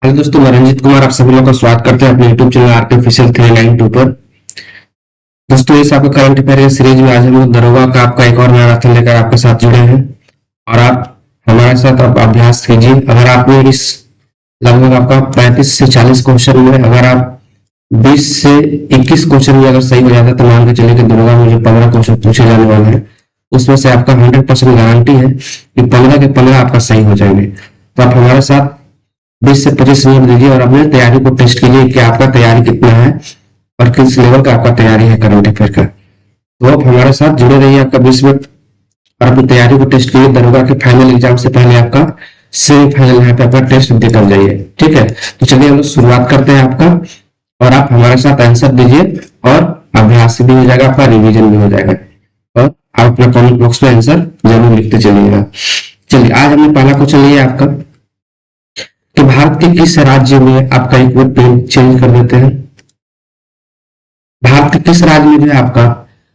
Hello दोस्तों, मैं रंजीत कुमार आप सभी लोग का स्वागत करते हैं अपने यूट्यूब चैनल आर्टिफिशियल 392 पर। दोस्तों, इस आपका करंट अफेयर सीरीज में आज हम लोग दरोगा का आपका एक और नया मैराथन लेकर आपके साथ जुड़े हैं और आप हमारे साथ आप अभ्यास कीजिए। अगर आपने इस लगभग आपका 35 से 40 क्वेश्चन में अगर आप 20 से 21 क्वेश्चन में अगर सही हो जाता है तो मान के चलिए कि दरोगा में जो 15 क्वेश्चन पूछे जाने वाले हैं उसमें से आपका 100% गारंटी है कि 15 के 15 आपका सही हो जाएंगे। तो आप हमारे साथ 20 से 25 मिनट दीजिए और अपने तैयारी को टेस्ट कीजिए कि आपका तैयारी कितना है और किस लेवल का आपका तैयारी है करंट अफेयर का। तो आप हमारे साथ जुड़े रहिए आपका 20 मिनट और अपनी तैयारी को टेस्ट कीजिए। दरोगा के फाइनल एग्जाम से पहले आपका सेमीफाइनल यहाँ पे आपका टेस्ट देकर जाइए। ठीक है, तो चलिए हम लोग शुरुआत करते हैं आपका और आप हमारे साथ आंसर दीजिए और अभ्यास भी हो जाएगा, आपका रिविजन भी हो जाएगा और आप अपना कमेंट बॉक्स में आंसर जरूर लिखते चलिएगा। चलिए, आज हमने पहला क्वेश्चन लिया आपका कि भारत के किस राज्य में आपका एक बार पेन चेंज कर देते हैं। भारत के किस राज्य में जो है आपका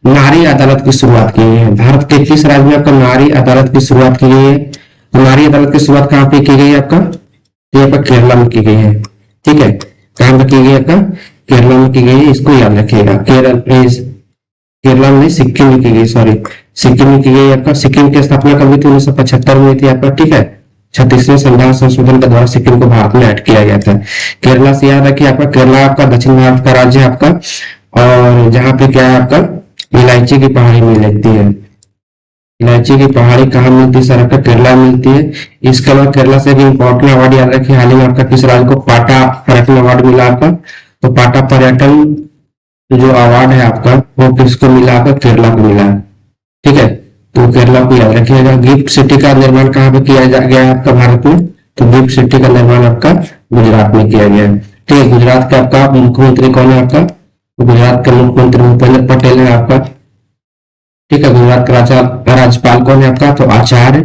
नारी अदालत की शुरुआत की गई है। भारत के किस राज्य में आपका नारी अदालत की शुरुआत की गई है। तो नारी अदालत की शुरुआत कहाँ पे की गई है आपका, तो आपका केरला में की गई है। ठीक है, कहाँ पे की गई आपका, केरला में की गई है, इसको याद रखिएगा। केरला में सिक्किम में की गई, सॉरी सिक्किम में की गई आपका। सिक्किम की स्थापना कभी थी, 1975 में थी आपका। ठीक है, 36वें संविधान संशोधन के द्वारा सिक्किम को भारत में ऐड किया गया था। केरला से याद रखिए आपका, केरला आपका दक्षिण भारत का राज्य है आपका और जहाँ पे क्या है आपका इलायची की पहाड़ी मिल लगती है। इलायची की पहाड़ी कहाँ मिलती है सर, आपका केरला मिलती है। इसके अलावा केरला से भी इम्पोर्टेंट अवार्ड याद रखिए, हाल ही में आपका किस राज्य को पाटा पर्यटन अवार्ड मिला आपका, तो पाटा पर्यटन जो अवार्ड है आपका वो किसको मिला आपका, केरला को मिला है। ठीक है, तो केरला को याद रखिएगा। गिफ्ट सिटी का निर्माण कहाँ पे किया गया है आपका भारत में, तो गिफ्ट सिटी का निर्माण आपका गुजरात में किया गया है। ठीक है, गुजरात का आपका मुख्यमंत्री कौन है आपका, तो गुजरात के मुख्यमंत्री भूपेंद्र पटेल है आपका। ठीक है, गुजरात का राज्यपाल कौन है आपका, तो आचार्य,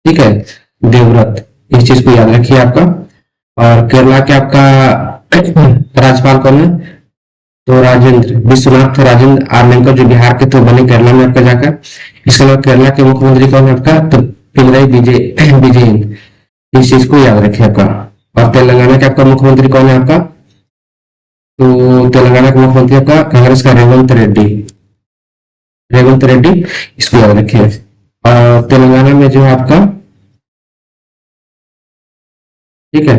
ठीक है, देवव्रत। इस चीज को याद रखिए आपका। और केरला के आपका राज्यपाल कौन है, तो राजेंद्र विश्वनाथ राजेंद्र आर्लेकर जो बिहार के तो बने केरला में आपका जाकर। इसके अलावा केरला के मुख्यमंत्री कौन है आपका, तो पिनराई विजयन। इस चीज को याद रखिए आपका। और तेलंगाना के आपका मुख्यमंत्री कौन है आपका, तो तेलंगाना का मुख्यमंत्री आपका कांग्रेस का रेवंत रेड्डी। इसको याद रखिए। और तेलंगाना में जो है आपका, ठीक है,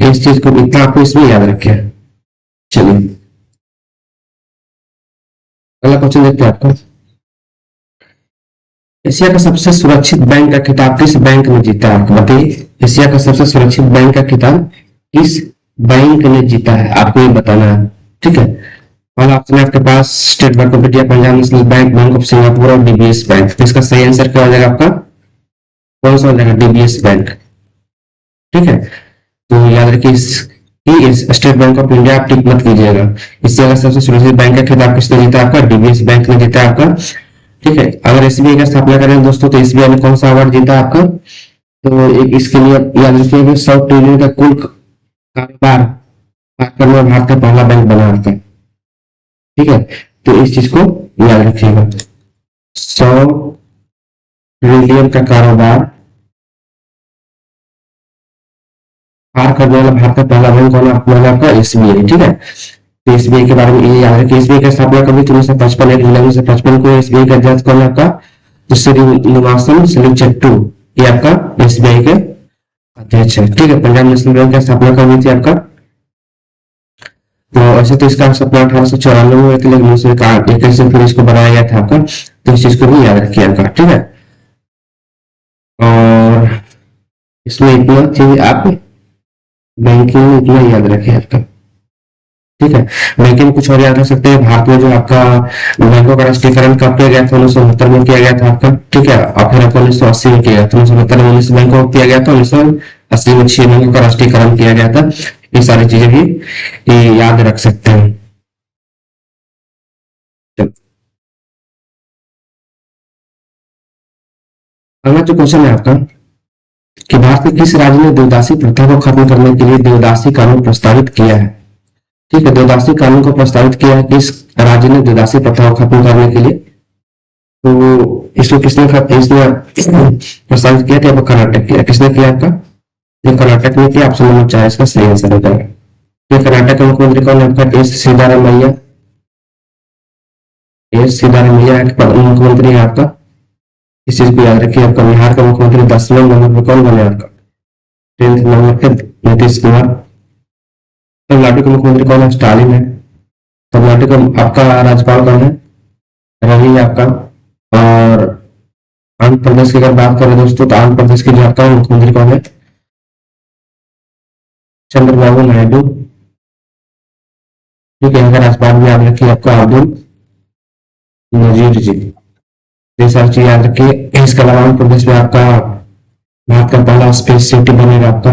इस चीज को इतना आपको इसमें याद रखिए। चलिए अगला क्वेश्चन देखते हैं आपको। एशिया का सबसे सुरक्षित बैंक का खिताब किस बैंक ने जीता है, आपको बताइए। एशिया का सबसे सुरक्षित बैंक का खिताब किस बैंक ने जीता है, आपको ये बताना है। ठीक है, पहला ऑप्शन है आपके पास State Bank of India, Punjab National Bank, Bank of Singapore और डीबीएस बैंक। तो इसका सही आंसर क्या हो जाएगा आपका, कौन सा हो जाएगा, डीबीएस बैंक। ठीक है, तो याद रखिए स्टेट बैंक ऑफ इंडिया आप टिक मत कीजिएगा। एशिया का सबसे सुरक्षित बैंक का खिताब किसने जीता आपका, डीबीएस बैंक ने जीता आपका। ठीक है, अगर एसबीआई का स्थापना करें दोस्तों तो एसबीआई ने कौन सा अवार्ड जीता आपका, तो एक इसके लिए याद रखिए 100 ट्रिलियन का कुल कारोबार करने में भारत का पहला बैंक बना था। ठीक है, तो इस चीज को याद रखिएगा। 100 ट्रिलियन का कारोबार पार करने वाला भारत का पहला बैंक कौन है आपका, एसबीआई। ठीक है, तो एसबीआई के बारे में ये याद रखिए। एसबीआई की स्थापना कभी 1955 1955 को। एसबीआई का अध्यक्ष कौन है आपका, तो श्रीनिवासन सिल्लुचट्टू, ये आपका एसबीआई के अध्यक्ष है। ठीक है, पंजाब नेशनल बैंक की स्थापना कब हुई थी आपका, तो ऐसे तो इसका स्थापना 1894 में हुई थी, लेकिन उसे 21 फिर इसको बनाया गया था आपका। तो इस चीज को भी याद रखिए आपका। ठीक है, और इसमें इतना चीज आप बैंकिंग में इतना याद रखिए आपका। ठीक है, बैंकिंग में कुछ और याद रख सकते हैं। भारत में जो आपका बैंकों का राष्ट्रीयकरण कब किया गया था, 1969 में किया गया था आपका। ठीक है, और फिर आपको 1980 में किया गया था। 1969 में 19 बैंकों को किया गया था, 1980 में 6 बैंकों का राष्ट्रीयकरण किया गया था। ये सारी चीजें भी याद रख सकते हैं। अगला जो क्वेश्चन है आपका कि भारत के किस राज्य ने देवदासी प्रथा को खत्म करने के लिए देवदासी कानून प्रस्तावित किया है। ठीक है, देवदासी कानून को प्रस्तावित किया है किस राज्य ने देवदासी प्रथा को खत्म करने के लिए, तो इसको किसने प्रसारित किया था? कर्नाटक किया। किसने किया आपका? ये कर्नाटक ने किया। ऑप्शन नंबर 4 इसका सही आंसर होगा। ये कर्नाटक के मुख्यमंत्री कौन है आपका? एस सिद्धारामैया। एस सिद्धारामैया मुख्यमंत्री है आपका। इस चीज को याद रखिए। आपका बिहार का मुख्यमंत्री 10वें नंबर पर कौन बने आपका? 10th नंबर पे नीतीश कुमार। तमिलनाडु के मुख्यमंत्री कौन है? स्टालिन है। तमिलनाडु का आपका राज्यपाल कौन है? रवि आपका। और आंध्र प्रदेश की अगर बात करें दोस्तों, तो आंध्र प्रदेश के जो आपका मुख्यमंत्री कौन है? चंद्रबाबू नायडू। ठीक है, अगर राज्यपाल भी याद रखिए आपका अब्दुल नजीर जी। ये सारी चीज याद रखिए। इसके अलावा आंध्र प्रदेश में आपका भारत का पहला स्पेस सिटी बनेगा आपका।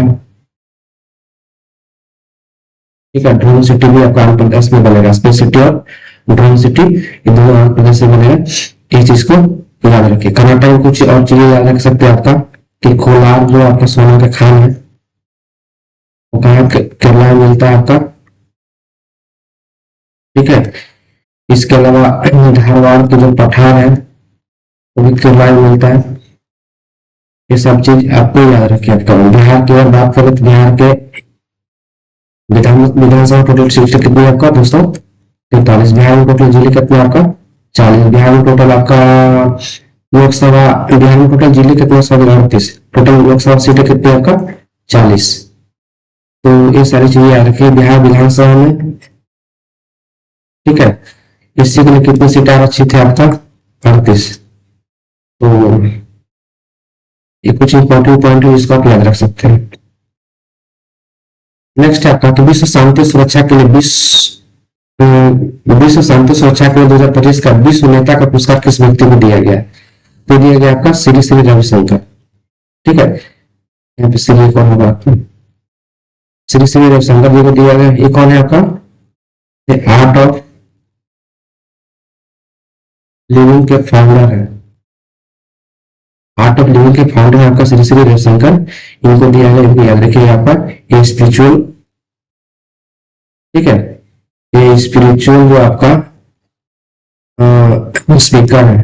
ठीक है, ड्रोन सिटी भी आपका आंध्र प्रदेश में बनेगा। स्पेस सिटी और ड्रोन सिटी ये दोनों आंध्र प्रदेश में बनेगा। इस चीज को याद रखिए। कर्नाटक में कुछ और चीजें याद रख सकते हैं आपका कि कोलार जो आपका सोना का खान है वो कहाँ केरला में मिलता है आपका। ठीक है, इसके अलावा धारवाड़ के जो पठार है वो भी केरला में मिलता है। ये सब चीज आपको याद रखिए। आपका बिहार की अगर बात करें तो बिहार के विधानसभा टोटल सीट कितनी है आपका? 243। बिहार में टोटल जिले कितने आपका? 40। बिहार में टोटल आपका लोकसभा, बिहार में टोटल जिले कितने? 138। टोटल लोकसभा सीटें कितनी आपका? 40। तो ये सारी चीजें याद रखिए बिहार विधानसभा में। ठीक है, इसी के लिए कितनी सीटें आरक्षित है आपका? 38। तो ये कुछ इंपॉर्टेंट पॉइंट है जिसको आप याद रख सकते हैं। नेक्स्ट है आपका कि विश्व शांति सुरक्षा के लिए विश्व शांति सुरक्षा के लिए 2025 का विश्व नेता का पुरस्कार किस व्यक्ति को दिया गया? तो दिया गया आपका श्री श्री रविशंकर। ठीक है, यहाँ पे श्री कौन होगा? श्री श्री रविशंकर जी को दिया गया। ये कौन है आपका? आर्ट ऑफ लिविंग के फाउंडर है। आर्ट ऑफ लिविंग के फाउंडर है आपका श्री श्री रविशंकर। इनको दिया गया। इनको याद रखिए आपका। ये स्पिरिचुअल, ठीक है, ये स्पिरिचुअल जो आपका स्पीकर है,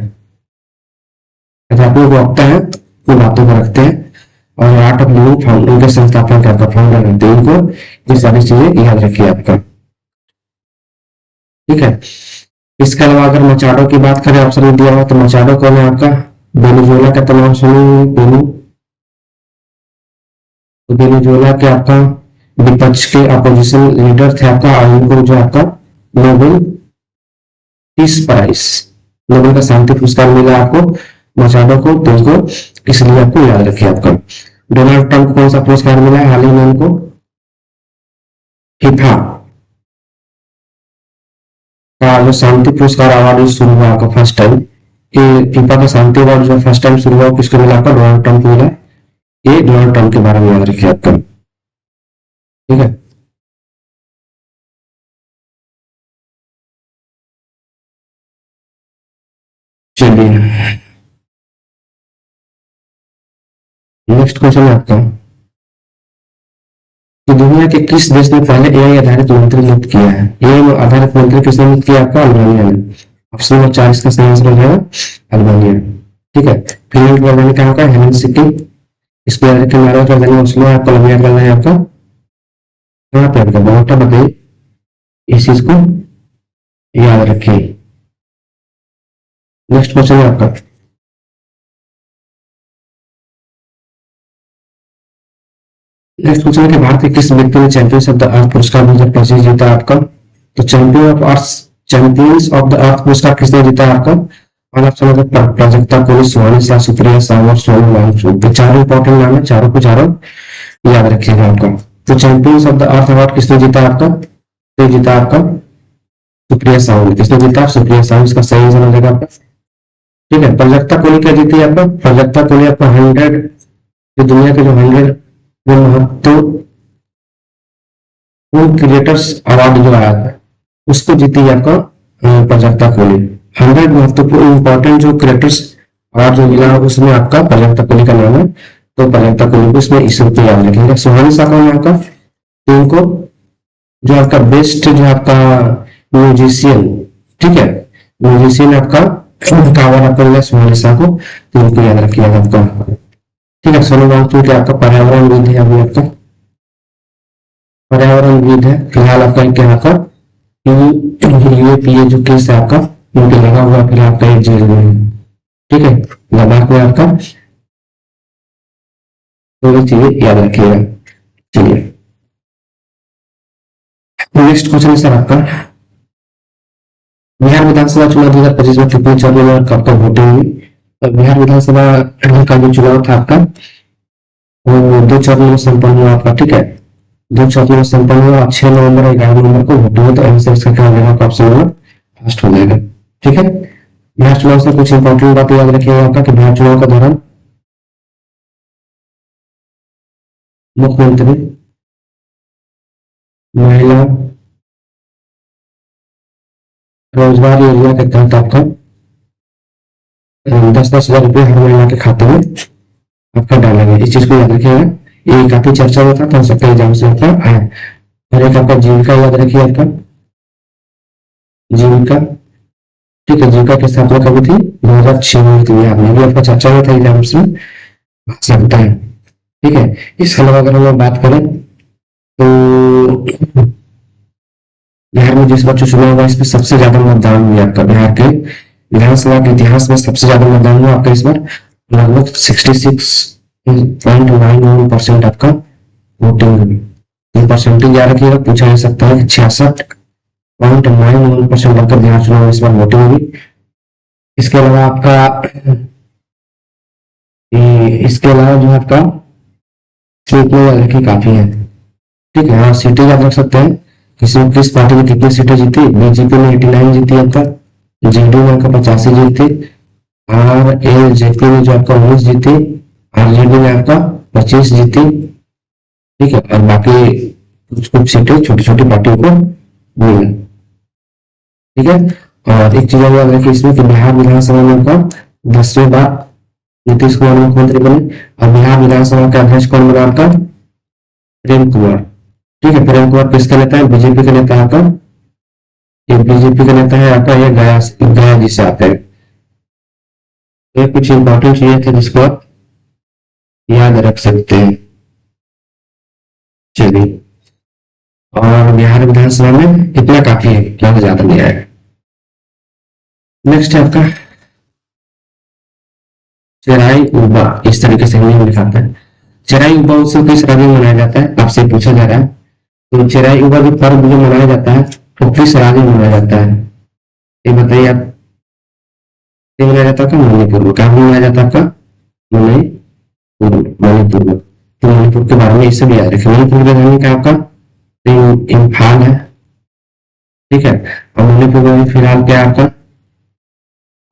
अध्यात्मिक वक्ता है, वो बातों को रखते हैं। और आर्ट ऑफ लिविंग फाउंडर के संस्थापक आपका फाउंडर है। तो इनको ये सारी चीजें याद रखिए आपका। ठीक है, इसके अलावा अगर मचाडो की बात करें, ऑप्शन में दिया हुआ, तो मचाडो कौन है आपका? वेनेजुएला का तो नाम सुनो। वेनेजुएला के आपका विपक्ष के अपोजिशन लीडर थे आपका, और इनको जो आपका नोबेल पीस प्राइज, नोबेल का शांति पुरस्कार मिला आपको मचाडो को। तो इनको इसलिए आपको याद रखिए आपका। डोनाल्ड ट्रंप को कौन सा पुरस्कार मिला है हाल ही में उनको? फीफा का जो शांति पुरस्कार अवार्ड शुरू हुआ आपका फर्स्ट टाइम, ये फीफा का शांति अवार्ड जो फर्स्ट टाइम शुरू हुआ किसको मिला आपका? डोनाल्ड ट्रंप मिला। ये डोनाल्ड ट्रंप के बारे में याद रखिए आपका। ठीक है, चलिए नेक्स्ट क्वेश्चन है आपका कि दुनिया के किस देश ने पहले एआई आधारित मंत्री नियुक्त किया है? एआई आधारित मंत्री किसने नियुक्त किया आपका? अल्बानिया ने। ऑप्शन नंबर 4 इसका सही आंसर हो जाएगा अल्बानिया। ठीक है, फिनलैंड की राजधानी कहाँ का? हेलसिंकी। इसको याद रखिए। नॉर्वे की राजधानी ओस्लो है। कोलंबिया की राजधानी आपका कहाँ पे आपका? बोगोटा। बताइए, इस चीज को याद रखिए। नेक्स्ट क्वेश्चन है आपका नेक्स्ट क्वेश्चन है कि भारत के किस व्यक्ति ने चैंपियंस ऑफ द अर्थ पुरस्कार 2025 जीता आपका? तो चैंपियंस ऑफ द अर्थ पुरस्कार किसने जीता आपका? और ऑप्शन है प्राजक्ता कोली, सुहानी शाह, सुप्रिया साहू और सोनू वांगचुक। तो चारों इंपॉर्टेंट नाम है, चारों को चारों याद रखिएगा आपका। तो champions of the earth award किसने जीता आपका? तो जीता आपका सुप्रिया साहू ने। किसने जीता? सुप्रिया साहू। इसका सही आंसर हो जाएगा आपका। ठीक है, प्राजक्ता कोली क्या जीती है आपका? प्राजक्ता कोली आपका 100 जो दुनिया के जो 100 वो महत्वपूर्ण क्रिएटर्स अवार्ड जो आया था उसको जीती है आपका प्राजक्ता कोली। 100 महत्वपूर्ण इंपॉर्टेंट जो क्रिएटर्स अवार्ड जो मिला उसमें आपका प्राजक्ता कोली का नाम है। तो प्राजक्ता कोली को इसमें इस रूप में याद रखेंगे। सुहानी शाह कौन है आपका? तो इनको जो आपका बेस्ट जो आपका म्यूजिशियन, ठीक है, म्यूजिशियन आपका कावर अप्रेलियस मोनालिसा को, तो इनको याद रखिएगा आपका। ठीक है, सोलह मार्च क्या आपका पर्यावरण विद है, अभी आपका पर्यावरण विद है। फिलहाल आपका क्या आपका यूएपीए जो केस है आपका उनके लगा हुआ, फिर आपका एक जेल में है। ठीक है, लद्दाख में आपका, तो ये चीजें याद रखिएगा। चलिए नेक्स्ट क्वेश्चन है सर आपका, बिहार विधानसभा चुनाव 2025 में कितने चरणों में कब तक वोटिंग हुई? तो बिहार विधानसभा का जो चुनाव था आपका वो 2 चरणों में संपन्न हुआ आपका। ठीक है, 2 चरणों में संपन्न हुआ, 6 नवंबर और 11 नवंबर को वोटिंग हुई, तो आंसर इसका क्या हो जाएगा, ऑप्शन नंबर फर्स्ट हो जाएगा। ठीक है, बिहार चुनाव से कुछ इंपॉर्टेंट बात याद रखिएगा आपका कि बिहार चुनाव के दौरान मुख्यमंत्री, महिला रोजगार योजना के तहत आपका 10-10 हजार रुपये हर महीना के खाते में आपका डाला गया। इस चीज को याद रखिएगा, ये काफी चर्चा में था, तो हो सकता है एग्जाम से आपका आया। और एक आपका जीविका याद रखिए, आपका जीविका। ठीक है, जीविका की स्थापना कभी थी, 2006 में हुई थी। आपने भी आपका चर्चा में था एग्जाम में आ सकता है। ठीक है, इसके अलावा अगर हम बात करें तो बिहार में जिस बार जो चुनाव हुआ इसमें सबसे ज्यादा मतदान हुआ आपका, बिहार के विधानसभा के इतिहास में सबसे ज्यादा मतदान हुआ आपका इस बार, लगभग 66.91% आपका वोटिंग हुई। ये परसेंटेज याद रखिएगा, पूछा जा सकता है कि 66.91% आपका बिहार चुनाव में इस बार वोटिंग हुई। इसके अलावा आपका इसके अलावा जो आपका सीट में याद रखिए काफी है। ठीक है, हाँ सीटें याद रख सकते हैं, किस पार्टी ने कितनी सीटें जीती। बीजेपी ने 89 जीती आपका, जेडीयू ने आपका 85 जीती, और एलजेपी ने जो आपका 19 जीती, आरजेडी ने आपका 25 जीती। ठीक है, और बाकी कुछ कुछ सीटें छोटी छोटी पार्टियों को मिली। ठीक है, और एक चीज याद रखिए इसमें कि बिहार विधानसभा में आपका 10वीं बार नीतीश कुमार मुख्यमंत्री बने, और बिहार विधानसभा का अध्यक्ष कौन बना आपका, प्रेम कुमार। ठीक है, प्रेम कुमार किसका नेता है, बीजेपी का नेता है आपका, ये बीजेपी का नेता है आपका, ये गया जी से आते हैं। ये कुछ इंपॉर्टेंट चीजें थे जिसको आप याद रख सकते हैं। चलिए, और बिहार विधानसभा में कितना काफी है, क्या ज्यादा नहीं आएगा। नेक्स्ट है आपका चेराई उबा, इस तरीके से हम लिखाते हैं। चेराई उबा उत्सव किस राज्य में मनाया जाता है, आपसे पूछा जा रहा है। तो चेराई उबा जो पर्व जो मनाया जाता है तो किस राज्य में मनाया जाता है, ये बताइए आप। ये मनाया जाता है मणिपुर में, कहाँ मनाया जाता है आपका, मणिपुर में। तो मणिपुर के बारे में इससे भी याद रखें, मणिपुर की राजधानी क्या आपका इम्फाल है। ठीक है, और मणिपुर में फिलहाल क्या है आपका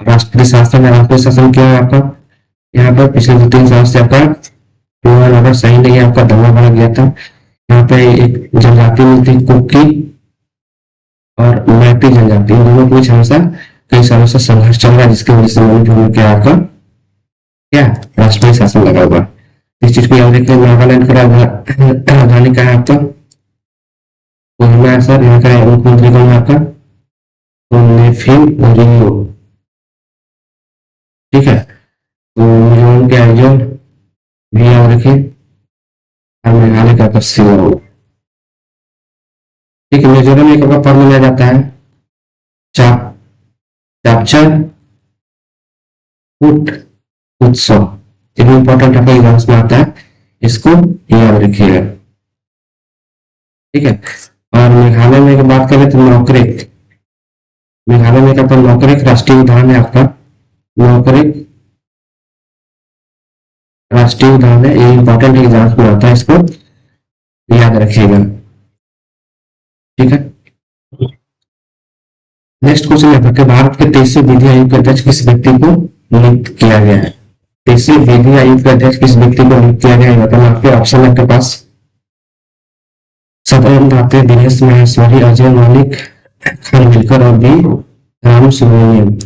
राष्ट्रीय शासन है, राष्ट्रीय शासन क्या है आपका। यहाँ पर पिछले 2-3 साल से आपका पूरा ऑर्डर सही नहीं है, आपका दंगा बढ़ा गया था। यहाँ पे एक जनजाति मिलती कुकी और मैती जनजाति, इन दोनों के बीच हमेशा कई सालों से संघर्ष चल रहा है, जिसकी वजह से मणिपुर में क्या आपका क्या राष्ट्रीय शासन लगा हुआ। इस चीज को याद रखिए। नागालैंड का राजधानी क्या है आपका, कोहिमा है सर। यहाँ का मुख्यमंत्री कौन है आपका, तो नेफिन रियो। ठीक है, तो मिजोरम के आयोजन भी याद रखिए, और मेघालय का आपका शिलांग। ठीक है, मिजोरम में एक पर्व मनाया जाता है चाप चापचा कूट उत्सव, ये इंपॉर्टेंट आपका एग्जाम्स में आता है, इसको याद रखिएगा। ठीक है, और मेघालय में बात करें तो नौकरेक, मेघालय में क्या नौकरेक राष्ट्रीय उद्यान है आपका, नौकरेक राष्ट्रीय उद्यान है, ये इंपॉर्टेंट एग्जाम्स में आता है, इसको याद रखिएगा। ठीक है, नेक्स्ट क्वेश्चन है भारत के 23वें विधि आयोग के अध्यक्ष किस व्यक्ति को नियुक्त किया गया है। 23वें विधि आयोग के अध्यक्ष किस व्यक्ति को नियुक्त किया गया है, मतलब आपके ऑप्शन है आपके पास सदानंद दाते, दिनेश माहेश्वरी, अजय मलिक, खानविलकर और बी राम सुब्रमण्यम।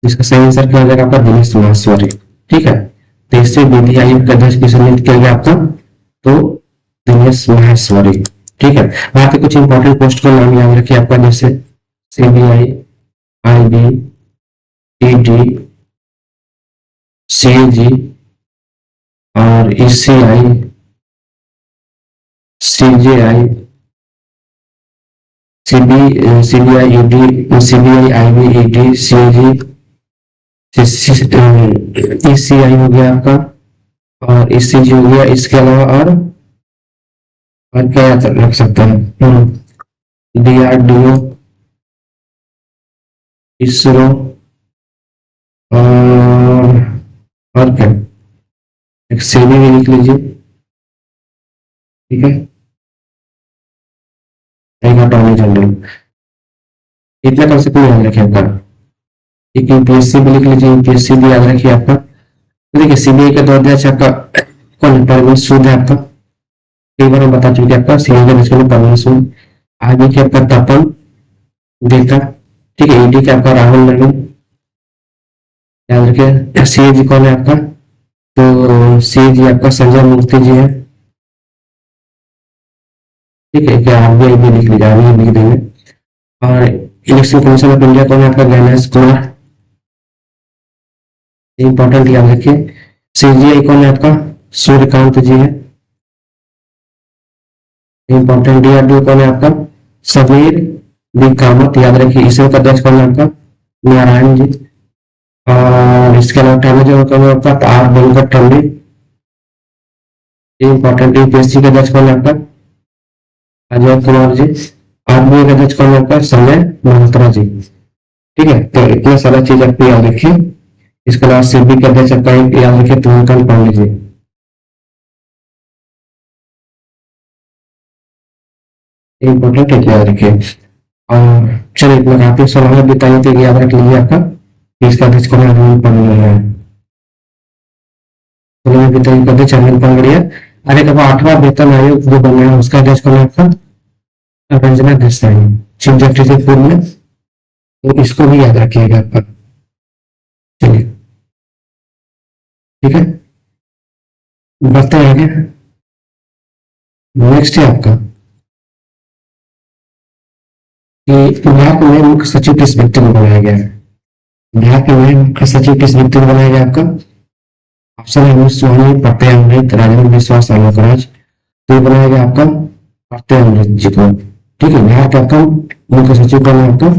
इसका सही आंसर क्या हो जाएगा आपका, दिनेश माहेश्वरी। ठीक है, 23वें विधि आयोग के अध्यक्ष किसे नियुक्त किया गया आपका, तो दिनेश माहेश्वरी। ठीक है, वहां पे कुछ इंपॉर्टेंट पोस्ट का नाम याद रखिए आपका, जैसे सीबीआई, आईबी, ईडी, सीएजी और ECI, CJI, CBI ED, CBI IB ED, CAG, ECI हो गया आपका और ईसीजी हो गया। इसके अलावा और क्या रख सकते हैं, डीआरडीओ, इसरो और क्या, एक सेवी भी लिख लीजिए, ठीक है, एक अटॉर्नी जनरल। इतना कंसेप्ट में याद रखिए आपका। एक यूपीएससी भी लिख लीजिए, यूपीएससी भी याद रखिए आपका। तो देखिए सीबीआई का 2 अध्यक्ष आपका कौन, परवेश सूद है आपका, कई बार हम बता चुके आपका सीबीआई का अध्यक्ष कौन, परवेश सूद। आगे के आपका तपन देता, ठीक है। ईडी का आपका राहुल नवीन, याद रखिए। सीएजी कौन है आपका, तो सीएजी आपका संजय मूर्ति जी है, ठीक है। क्या आरबीआई भी लिख लीजिए, आरबीआई लिख देंगे। और इलेक्शन कमीशन ऑफ इंडिया कौन है आपका, ज्ञानेश कुमार, इंपॉर्टेंट याद रखिए। सीजीआई कौन है आपका, सूर्यकांत जी है, इंपॉर्टेंट। डीआरडीओ कौन है आपका, समीर बी कामत, याद रखिए। इसरो का अध्यक्ष कौन है आपका, नारायण जी। और इसके अलावा टर्नर कौन है आपका, R Venkat Reddy, important. UPSC का अध्यक्ष कौन है आपका, अजय कुमार जी। आरबीआई का अध्यक्ष कौन है आपका, संजय मल्होत्रा जी, ठीक है। तो इतना सारा चीज आपको याद रखिए। इसके अलावा सेबी के अध्यक्ष आपका याद रखिए, तुमकन पांडे जी, इंपॉर्टेंट है, याद रखिए। और चलिए इतना काफी सवाल बताइए तो याद रख लीजिए आपका, इसका अध्यक्ष कौन है, अरविंद पांगड़िया है। बताइए अध्यक्ष अरविंद पांगड़िया। अरे कब 8वां वेतन आयोग जो बना है उसका अध्यक्ष कौन है आपका, रंजना देसाई, चीफ जस्टिस पूर्व में, तो इसको भी याद रखिएगा आपका। चलिए ठीक है, बढ़ते हैं आगे। नेक्स्ट है आपका कि बिहार के नए मुख्य सचिव किस व्यक्ति को बनाया गया है। बिहार के नए मुख्य सचिव किस व्यक्ति को बनाया गया आपका, ऑप्शन है अमित सोहानी, प्रत्यय अमृत, राजेंद्र विश्वास, आलोक राज। तो ये बनाया गया आपका प्रत्यय अमृत जी को, ठीक है। बिहार का आपका मुख्य सचिव कौन है आपका,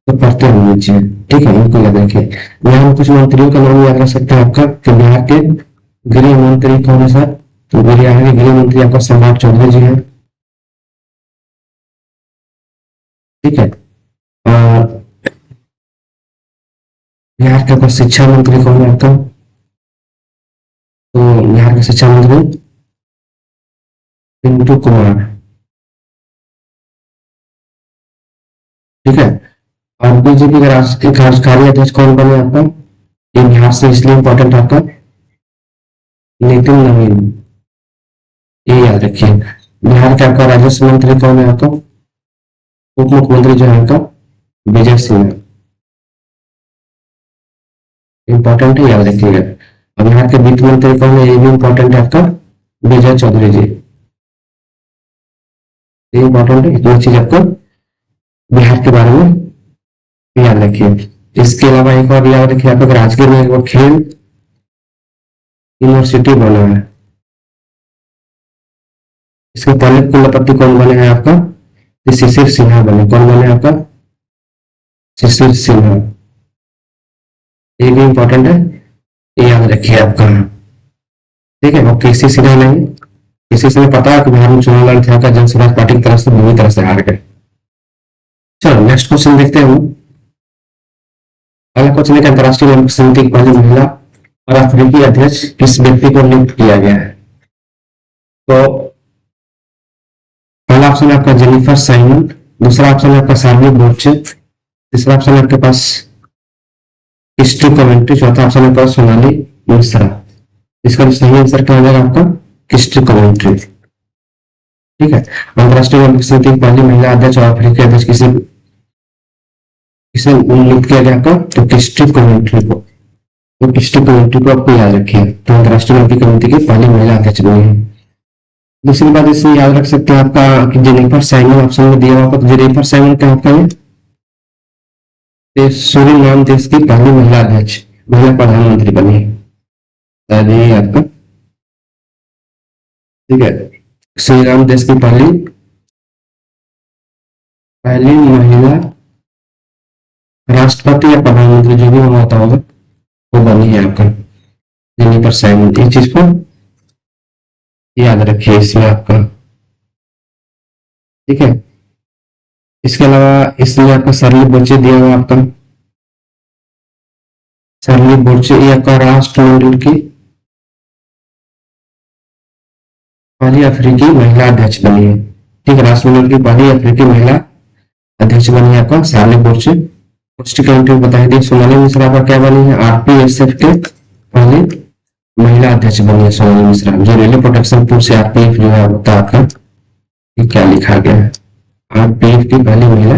तो प्रत्यय अमृत जी, ठीक है, इनको याद रखिए। यहाँ कुछ मंत्रियों का नाम याद रख सकते हैं आपका, कि बिहार के गृह मंत्री कौन है सर, तो बिहार के गृह मंत्री आपका सम्राट चौधरी जी है, ठीक है। और बिहार के आपका शिक्षा मंत्री कौन है आपका, तो बिहार के शिक्षा मंत्री पिंटू कुमार, ठीक है। और बीजेपी का राष्ट्रीय कार्यकारी अध्यक्ष कौन बने आपका, ये बिहार से इसलिए इंपॉर्टेंट आपका नितिन नवीन, ये याद रखिए। बिहार के आपका राजस्व मंत्री कौन है आपका, उप मुख्यमंत्री जो है आपका विजय सिन्हा, इंपॉर्टेंट है, याद रखिएगा। और बिहार के वित्त मंत्री कौन है, ये भी इंपॉर्टेंट है आपका विजय चौधरी जी, ये इंपॉर्टेंट है। इतना चीज आपको बिहार के बारे में याद रखिए। इसके अलावा एक और याद रखिए आपको, राजगीर में एक खेल यूनिवर्सिटी बना है, इसके पहले कुलपति कौन बने हैं आपका, शिशिर सिन्हा बने। कौन बने आपका, शिशिर सिन्हा, ये भी इंपॉर्टेंट है, ये याद रखिए आपका, ठीक है। और केसी सिन्हा नहीं, केसी सिन्हा पता है कि बिहार में चुनाव लड़े थे, जनसुराज पार्टी की तरफ से बुरी तरह से हार गए। चलो नेक्स्ट क्वेश्चन देखते हैं। पहला क्वेश्चन है कि अंतर्राष्ट्रीय ओलंपिक समिति की पहली महिला और अफ्रीकी अध्यक्ष किस व्यक्ति को नियुक्त किया गया है। तो पहला ऑप्शन है आपका जेनिफर साइमन, दूसरा ऑप्शन है आपका सार्वी बोर्चे, तीसरा ऑप्शन है आपके पास क्रिस्टी कमेंट्री, चौथा ऑप्शन है आपका सोनाली मिश्रा। इसका जो सही आंसर क्या हो जाएगा आपका क्रिस्टी कमेंट्री, ठीक है। अंतर्राष्ट्रीय ओलंपिक समिति की पहली महिला अध्यक्ष और अफ्रीकी अध्यक्ष किसे नियुक्त किया गया आपका, तो क्रिस्टी कमेंट्री को, तो क्रिस्टी कमेंट्री को आपको याद रखिए। तो अंतर्राष्ट्रीय ओलंपिक कमेटी की पहली महिला अध्यक्ष बनी है। दूसरी बात इसमें याद रख सकते हैं आपका कि जेनिफर साइमन ऑप्शन में दिया हुआ, तो जेनिफर साइमन क्या होता है, ये सूरीनाम देश की पहली महिला अध्यक्ष, महिला प्रधानमंत्री बनी है, शायद यही है आपका। ठीक है, सूरीनाम देश की पहली पहली महिला राष्ट्रपति या प्रधानमंत्री जो भी होता होगा वो बनी है आपका, जेनिफर साइमन। इस चीज को याद रखिए इसमें आपका। ठीक है, इसके अलावा इसमें आपका सरली बोचे दिया हुआ आपका, सरली बोचे ये आपका राष्ट्रमंडल की पहली अफ्रीकी महिला अध्यक्ष बनी है। ठीक है, राष्ट्रमंडल की पहली अफ्रीकी महिला अध्यक्ष बनी है आपका सार्ली बोचे। पोस्ट का इंटरव्यू बताई दी, सोनाली मिश्रा का क्या बनी है, आरपीएसएफ के पहली महिला अध्यक्ष बनी है सोनाली मिश्रा, जो रेलवे प्रोटेक्शन फोर्स से आरपीएफ जो है होता है आपका। ये क्या लिखा गया है, आरपीएफ की पहली महिला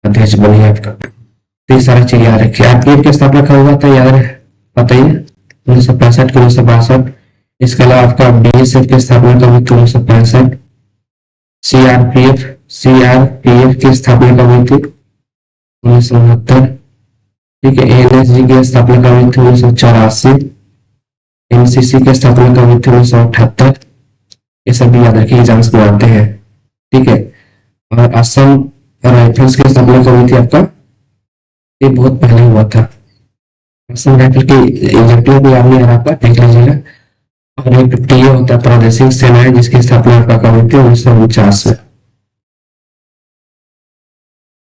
अध्यक्ष बनी है आपका। तो ये सारी चीज याद रखिए। आरपीएफ की स्थापना कब हुआ था, याद बताइए, 1965 के 1962। इसके अलावा आपका बीएसएफ की स्थापना कब हुई थी, 1965। सीआरपीएफ की स्थापना कब हुई थी, 1969। ठीक है, एनएसजी की स्थापना कब हुई थी, 1984। एनसीसी की स्थापना कब हुई थी, 1978। ये सभी याद रखिए, एग्जाम्स में आते हैं। ठीक है, और असम राइफल्स की स्थापना कब हुई थी आपका, ये बहुत पहले हुआ था। असम राइफल की एग्जैक्टली भी याद नहीं आ रहा आपका, देख लीजिएगा। और एक टीए होता है प्रादेशिक सेनाएं, जिसकी स्थापना आपका कब हुई थी, 1949 में।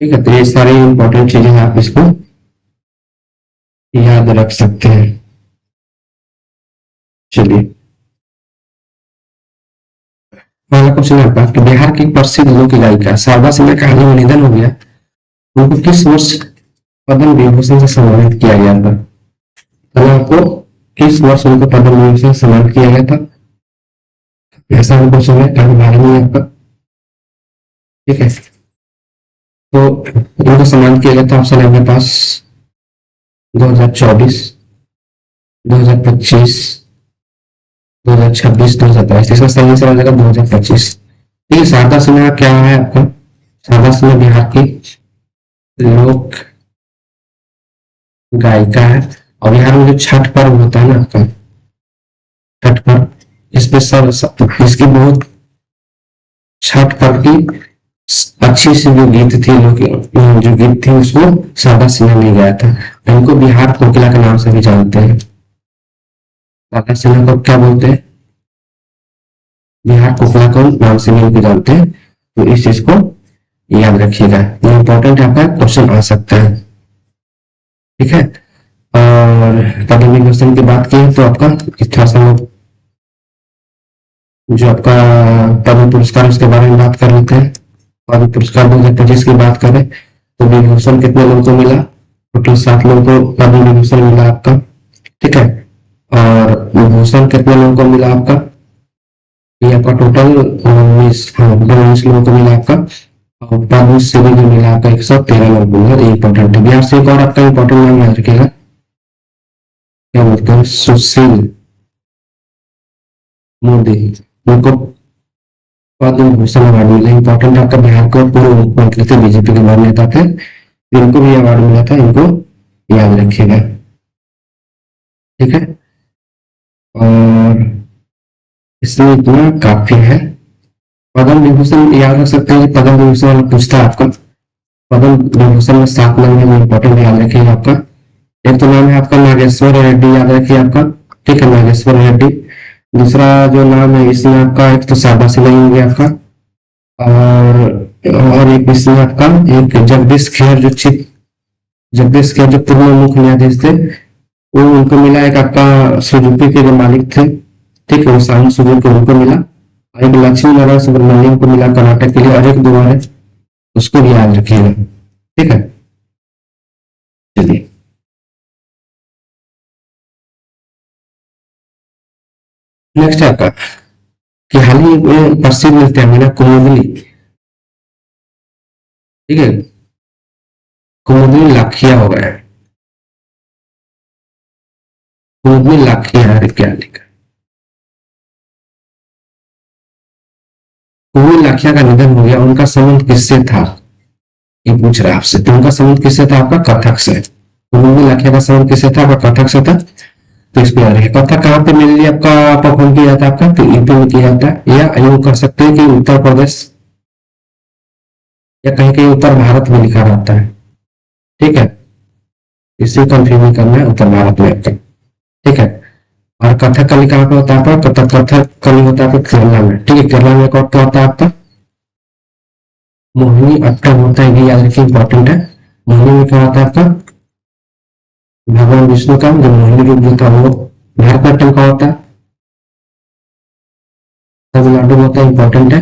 ठीक है, तो ये सारी इंपॉर्टेंट चीजें आप इसको याद रख सकते हैं। चलिए, पहला क्वेश्चन है आपका कि बिहार की प्रसिद्ध लोक गायिका शारदा सिन्हा का हाल ही में निधन हो गया, उनको किस वर्ष पद्म विभूषण से सम्मानित किया गया था। तो आपको किस वर्ष उनको पद्म विभूषण से सम्मानित किया गया था, ऐसा क्वेश्चन है, काफी भारी नहीं है आपका। ठीक है, तो उनको सम्मानित किया गया था, ऑप्शन है आपके पास 2024, 2025, 2026, 2022। इसका सही आंसर हो जाएगा 2025। ठीक, शारदा सिन्हा क्या है आपका, शारदा सिन्हा बिहार की लोक गायिका है। और बिहार में जो छठ पर्व होता है ना आपका, छठ पर्व, इसमें इसकी बहुत छठ पर्व की अच्छी सी जो गीत थी, जो गीत थी उसको शारदा सिन्हा ने गाया था। इनको बिहार कोकिला के नाम से भी जानते हैं। शारदा सिन्हा को क्या बोलते हैं, बिहार कोकिला को नाम से भी इनको जानते हैं। तो इस चीज को याद रखिएगा, ये इंपॉर्टेंट आपका क्वेश्चन आ सकता है। ठीक है, और पद्म विभूषण की बात की तो आपका थोड़ा सा जो आपका पद्म पुरस्कार उसके बारे में बात कर लेते हैं। पद्म पुरस्कार 2025 की बात करें तो विभूषण कितने लोगों को मिला, टोटल 7 लोगों को पद्म विभूषण मिला आपका। ठीक है, और विभूषण कितने लोगों को मिला आपका, ये आपका टोटल 19 लोगों को मिला आपका। और पद्म श्री जो मिला आपका 113 लोगों को मिला। इंपॉर्टेंट है। बिहार से एक और आपका इंपॉर्टेंट नाम याद रखिएगा, क्या बोलते हैं, सुशील मोदी, उनको पद्म भूषण अवार्ड मिला। इंपॉर्टेंट आपका, बिहार को पूर्व मुख्यमंत्री थे, बीजेपी के वरिष्ठ नेता थे, इनको भी अवार्ड मिला था, इनको याद रखिएगा। ठीक है, और इसमें इतना काफी है। पद्म विभूषण याद रख सकते हैं, पद्म विभूषण पूछता है आपका, पद्म विभूषण में 7 नाम है, इंपॉर्टेंट याद रखिएगा आपका। एक तो नाम है आपका नागेश्वर रेड्डी, याद रखिए आपका। ठीक है, नागेश्वर रेड्डी। दूसरा जो नाम है इसमें आपका, एक तो शारदा सिन्हा हो गया आपका, और एक इसमें आपका एक जगदीश खेर, जगदीश खेर जो पूर्व मुख्य न्यायाधीश थे, वो उनको मिला। एक आपका सुजुकी के जो मालिक थे, ठीक है, साउंड सुजुकी उनको मिला। और एक लक्ष्मी नारायण सुब्रमण्यम को मिला कर्नाटक के लिए, और एक दोबारा उसको भी याद रखिएगा। ठीक है, चलिए नेक्स्ट आपका कि हाल ही में प्रसिद्ध नृत्य मीना कुमुदनी, ठीक है, कुमुदनी लाखिया हो गया है। कुमुदनी लाखिया है, क्या लिखा, कुमुदनी लाखिया का निधन हो गया, उनका संबंध किससे था। ये पूछ रहा है आपसे। तो उनका संबंध किससे था? आपका कथक से। कुतुबुद्दीन लाखिया का संबंध किससे था? आपका कथक से था। तो इस पे याद रहे, कथक कहाँ पे मेनली आपका परफॉर्म किया जाता है? आपका तो यूपी में किया जाता है, या यूं कर सकते हैं कि उत्तर प्रदेश, या कहीं कहीं उत्तर भारत में लिखा रहता है। ठीक है, इसे कंफ्यूज नहीं करना है, उत्तर भारत में आपका। ठीक है। और कथकली कहाँ पे होता है आपका? कथकली होता है आपका केरला में। ठीक है, केरला में कौन क्या होता है आपका? मोहिनी अट्टम होता है, ये याद रखिए, इंपॉर्टेंट है। मोहिनी में क्या होता है आपका? भगवान विष्णु का जो मोहिनी रूप जो था वो। भारतनाट्यम का होता है तमिलनाडु में होता है, इंपॉर्टेंट है,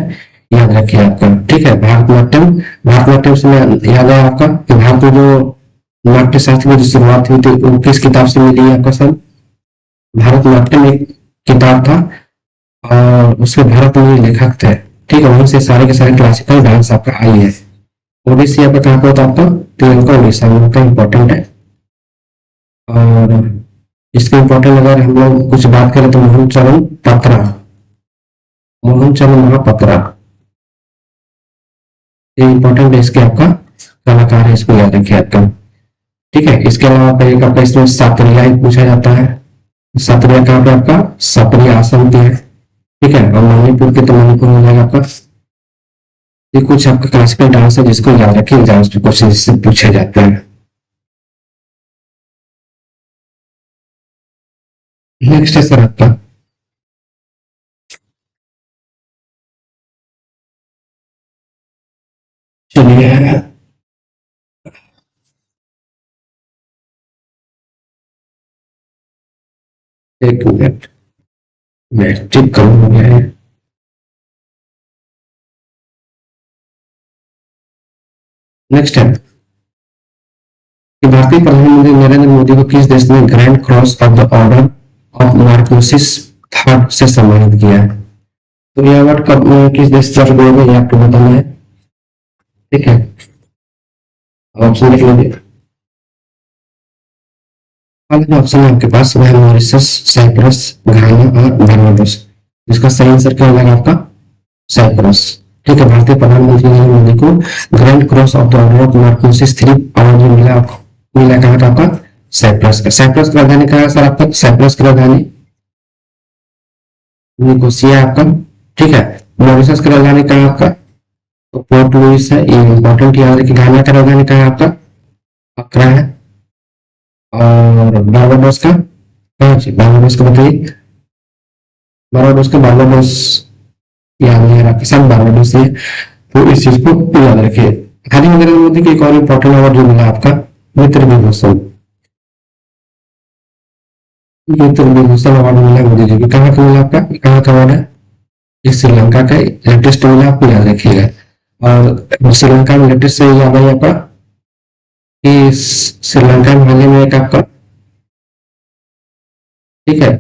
याद रखिए आपका। ठीक है, भारतनाट्यम। भारतनाट्यम से याद है आपका कि भारत में जो नाट्य शास्त्र की जो शुरुआत हुई थी वो किस किताब से मिली है आपका सर? भारतनाट्यम एक किताब था, और उसके भारत में लेखक थे। ठीक है, वहीं से सारे के सारे क्लासिकल डांस आपका आई है। ओडिसी आपका कहाँ पे होता है? आपका श्रीलंका उड़ीसा में होता है, इंपॉर्टेंट है। और इसके इंपॉर्टेंट अगर हम लोग कुछ बात करें तो मोहन चरण पत्रा, मोहन चरण महापत्रा, ये इंपॉर्टेंट है, इसके आपका कलाकार है, इसको याद रखिए आपका। ठीक है, इसके अलावा आपका एक आपका इसमें सातरिया पूछा जाता है। सातरिया कहाँ पे आपका? सप्रिय आसन पे है। ठीक है, और मणिपुर के तो मणिपुर में जाएगा आपका। ये कुछ आपका क्लासिकल डांस है जिसको याद रखिए, एग्जाम्स में क्वेश्चन इससे पूछे जाते हैं। नेक्स्ट है सर आपका, चलिए एक मिनट, मैं चेक करूंगा। नेक्स्ट है कि भारतीय प्रधानमंत्री नरेंद्र मोदी को किस देश ने Grand Cross of the Order of Makarios third से सम्मानित किया है? तो यह अवार्ड कब किस देश से दिया गया, ये आपको बताना है। ठीक है, ऑप्शन लिख लीजिए। अगला ऑप्शन है आपके पास वह मॉरिशस, साइप्रस, घाना और बारबाडोस। इसका सही आंसर क्या होगा आपका? साइप्रस। ठीक है, भारतीय प्रधानमंत्री नरेंद्र मोदी को Grand Cross of the Order of Makarios three award जो मिला आपको, मिला कहाँ का? आपका साइप्रस का। साइप्रस की राजधानी कहाँ है सर आपका? साइप्रस की राजधानी निकोसिया आपका। ठीक है, मॉरिशस की राजधानी कहाँ है आपका? तो पोर्ट लुइस है, ये इंपॉर्टेंट याद रखिए। घाना का राजधानी कहाँ है आपका? अक्रा है। और बारबाडोस का कहाँ जी? बारबाडोस का बताइए। बारबाडोस का बारबाडोस याद नहीं आ रहा, सब बारबाडोस है। तो इस चीज को याद रखिए। हाल ही में नरेंद्र मोदी की एक और इंपॉर्टेंट अवार्ड जो मिला आपका, मित्र विभूषण। मित्र विभूषण अवार्ड मिला मोदी जी को। कहाँ का मिला आपका? कहाँ का अवार्ड है? ये श्रीलंका का लेटेस्ट मिला, आपको याद रखिएगा। और श्रीलंका में लेटेस्ट से याद है आपका कि श्रीलंका में हाल ही में एक आपका, ठीक है,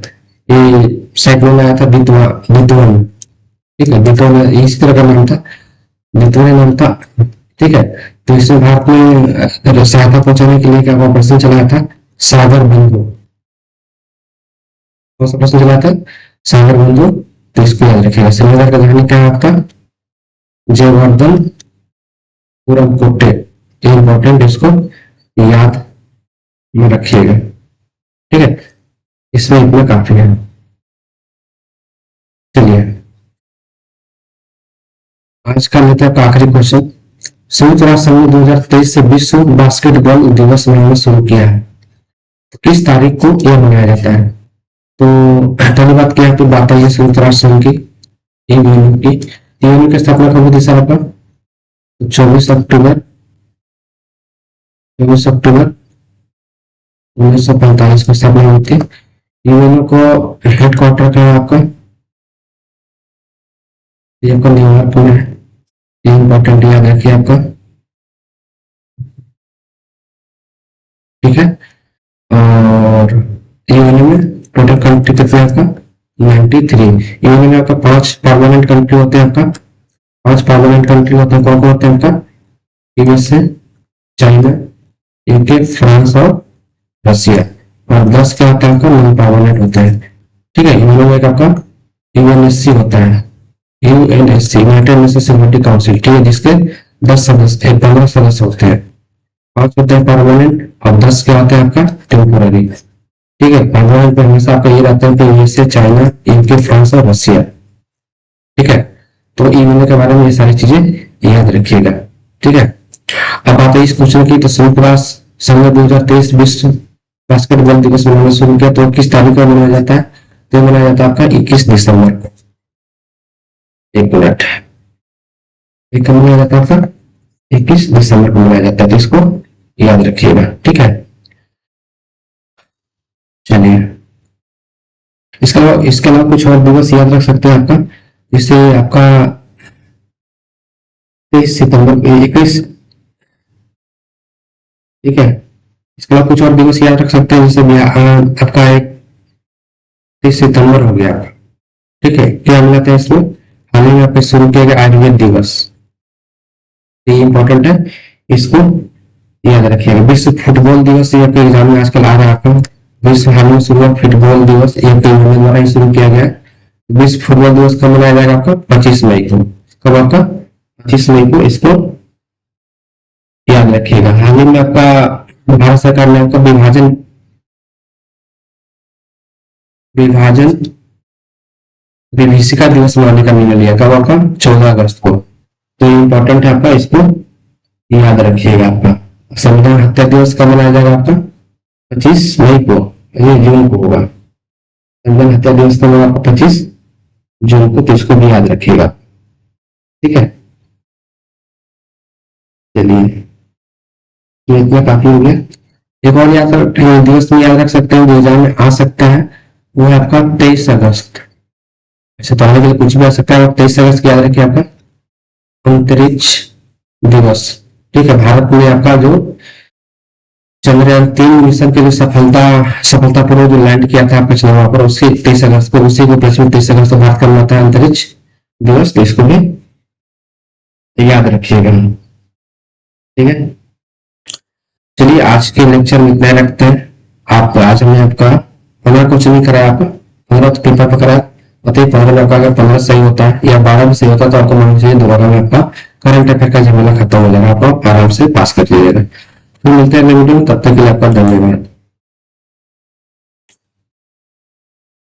ये साइक्लोन आया था दितवा, दितवन। ठीक है, दितवन इसी तरह का नाम था, दितवन नाम था। ठीक है, तो इसमें भारत में सहायता पहुंचाने के लिए क्या ऑपरेशन चलाया था? सागर बंधु। कौन सा ऑपरेशन चलाया था? सागर बंधु। तो इसको याद रखिएगा। श्रीनगर का राजधानी क्या है आपका? जयवर्धन पूरम कोटे। ये इंपॉर्टेंट, इसको याद में रखिएगा। ठीक है, इसमें इतना काफी है। चलिए आज का लेते हैं आखिरी क्वेश्चन। संयुक्त राष्ट्र संघ ने 2023 से विश्व बास्केटबॉल दिवस मनाना शुरू किया है, तो किस तारीख को यह मनाया जाता है? तो पहली बात क्या है, तो बात आई है संयुक्त राष्ट्र संघ की, यूएन की। यूएन की स्थापना कब हुई थी सर आपका? 24 अक्टूबर, 24 अक्टूबर 1945 को स्थापना हुई थी। यूएनओ को हेडक्वार्टर क्या है आपका? ये आपका न्यूयॉर्क में है। ये इंपॉर्टेंट याद रखिए आपका। ठीक है, और यूएनओ में टोटल कंट्री कितना है आपका? 93। यूएनओ में आपका 5 परमानेंट कंट्री होते हैं आपका, 5 परमानेंट कंट्री होते हैं। कौन कौन होते हैं आपका? यूएसए, चाइना, यूके, फ्रांस और रसिया। और 10 क्या होता है आपका? नॉन परमानेंट होता है। ठीक है, यूएनओ में आपका यूएनएससी होता है, UNSC United nation security council. ठीक है, जिसके 10 सदस्य 15 सदस्य होते हैं, 5 होते हैं परमानेंट और 10 क्या होते हैं आपका टेम्पोररी। ठीक है, परमानेंट पे हमेशा आपका ये रहता है कि यूएसए, चाइना, यूके, फ्रांस और रशिया। ठीक है, तो ईमेल के बारे में ये सारी चीजें याद रखिएगा। ठीक है, अब आते हैं इस क्वेश्चन की। तो संयुक्त राष्ट्र संघ 2023 विश्व बास्केटबॉल दिवस मनाना शुरू किया, तो किस तारीख को मनाया जाता है? तो ये मनाया जाता है आपका 21 दिसंबर को। एक मिनट, ये कब मनाया जाता है आपका? 21 दिसंबर को मनाया जाता है, तो इसको याद रखिएगा। ठीक है, चलिए इसके अलावा कुछ और दिवस याद रख सकते हैं आपका, जिससे आपका 23 सितंबर 21। ठीक है, इसके अलावा कुछ और दिवस याद रख सकते हैं, जैसे आपका 31 सितंबर हो गया। ठीक है, क्या मनाते हैं इसमें? हाल ही में आपने शुरू किया गया आयुर्वेद दिवस, ये इंपॉर्टेंट है, इसको याद रखिएगा। विश्व फुटबॉल दिवस, ये आपके एग्जाम में आजकल आ रहा है आपका। विश्व हाल में शुरू फुटबॉल दिवस, ये आपके द्वारा ही शुरू किया गया। विश्व फुटबॉल दिवस कब मनाया जाएगा आपका? 25 मई को। कब आपका? 25 मई को, इसको याद रखिएगा। हाल ही में आपका भारत सरकार ने आपका विभाजन विभीषिका दिवस मनाने का निर्णय लिया। कब आपका? 14 अगस्त को। तो इंपॉर्टेंट है आपका, इसको याद रखिएगा। आपका संविधान हत्या दिवस कब मनाया जाएगा आपका? 25 मई को, ये जून को होगा। संविधान हत्या दिवस कब होगा आपका? 25 जून को, तो इसको भी याद रखिएगा। ठीक है, चलिए तो इतना काफी हो गया। एक और याद दिवस में याद रख सकते हैं, जो एग्जाम में आ सकता है, वो है आपका 23 अगस्त। ऐसे पढ़ने के लिए कुछ भी आ सकता है, आप 23 अगस्त याद रखिए आपका अंतरिक्ष दिवस। ठीक है, भारत में आपका जो चंद्रयान 3 मिशन के जो सफलतापूर्वक जो लैंड किया था आपका चंद्रमा पर, उसके 23 अगस्त को, उसी को 23 अगस्त को बात करना था अंतरिक्ष दिवस, तो इसको भी याद रखिएगा। ठीक है, चलिए आज के लेक्चर में इतना रखते हैं। आप आज हमने आपका 15 क्वेश्चन नहीं कराया, आपका 15 तो पेपर पर कराया। बताइए 15 में आपका अगर 15 सही होता है या 12 में सही होता है, तो आपको मान लीजिए दोबारा में आपका करंट अफेयर का झमेला खत्म हो जाएगा, आप आराम से पास कर लीजिएगा। फिर मिलते हैं अगले वीडियो में, तब तक के लिए आपका धन्यवाद।